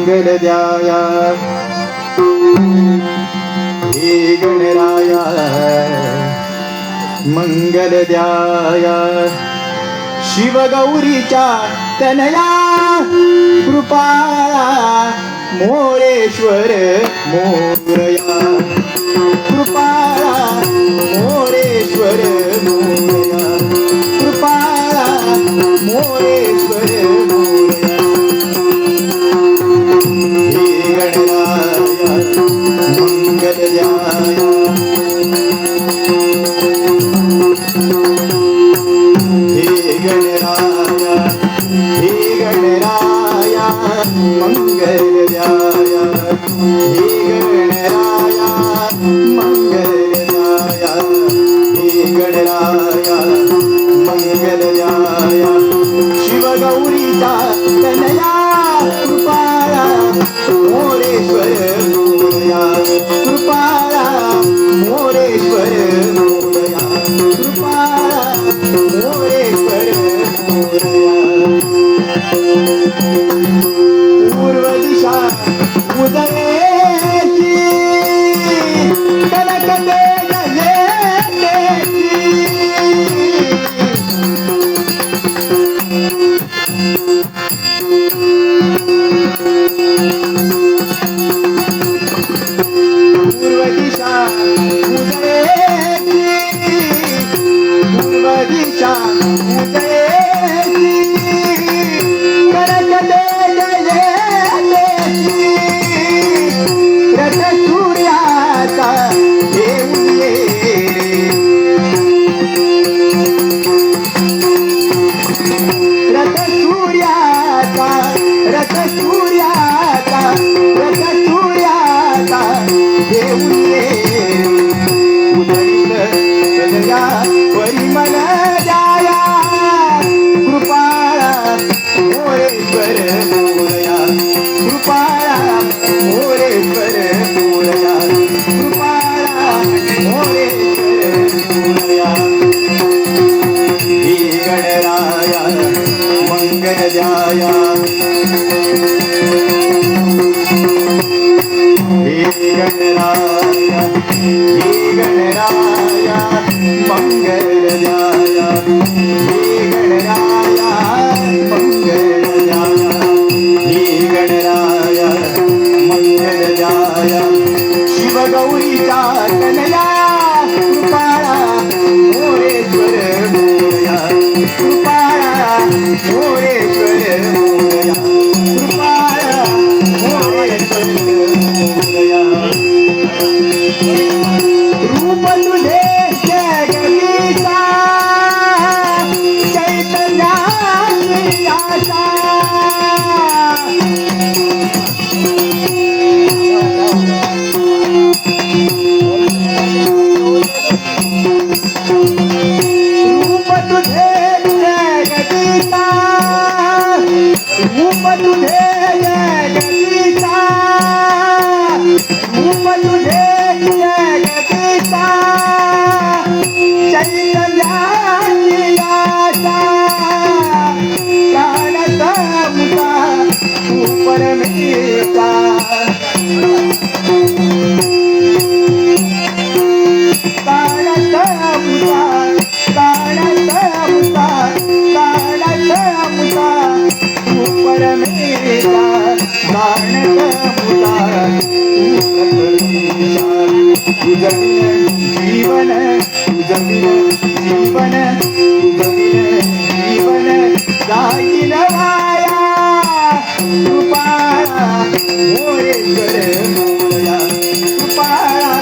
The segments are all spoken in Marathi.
मंगल द्याया हे गणराया मंगल द्याया शिवगौरीच्या तनया कृपाळा मोरेश्वर मोरया कृपाळा मोरेश्वर मोरया कृपाळा मोरेश्वर मोरया हे गणराया मंगल द्याया हे गणराया मंगल द्याया हे गणराया मंगल द्याया हे गणराया मंगल द्याया शिवगौरीचा तनया कृपाळा मोरेश्वर मोरया कृपाळा मोरेश्वर मोरया कृपाळा मोरेश्वर मोरया पूर्व दिशा उदयेची कनकते पूर्व दिशा उदयेची पूर्व दिशा उदयेची कनकते रथ सूर्याचा येऊन ये रथ सूर्याचा रथ सूर्याचा रथ सूर्याचा येऊन ये उदळीत तनया परिमल जाया कृपाळा मोरेश्वर मोरया कृपाळा मोरेश्वर मोरया कृपाळा मोरेश्वर मोरया हे गणराया मंगल द्याया हे गणराया मंगल द्याया हे गणराया मंगल द्याया हे गणराया मंगल द्याया शिवगौरीचा तनया कृपाळा मोरेश्वर मोरया कृपाळा मोरेश्वर मोरया कृपाळा मोरेश्वर मोरया रूप तुझे जगदीशा चैतन्याची आशा रूप तुझे जगदीशा रूप तुझे जगदीशा रूप तुझे जगदीशा चैतन्याची आशा प्राणचा मुका तू परमेशा प्राणचा मुका प्राणचा मुका प्राणचा मुका तू परमेशा प्राणचा मुका तू परमेशा तुझं जीवन तुझं जीवन तुझं जीवन जाईल वाया कृपाळा मोरेश्वर मोरया कृपाळा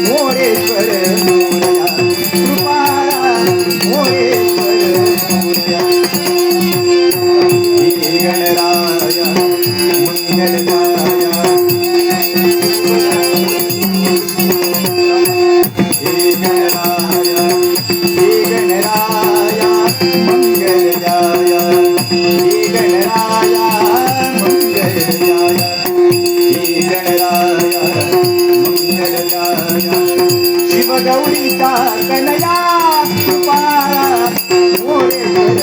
मोरेश्वर मोरया कृपाळा मोरेश्वर मोरया हे गणराया मंगल द्याया हे गणराया मंगल द्याया हे गणराया मंगल द्याया हे गणराया मंगल द्याया शिवगौरीचा कनया कृपाळा मोरेश्वर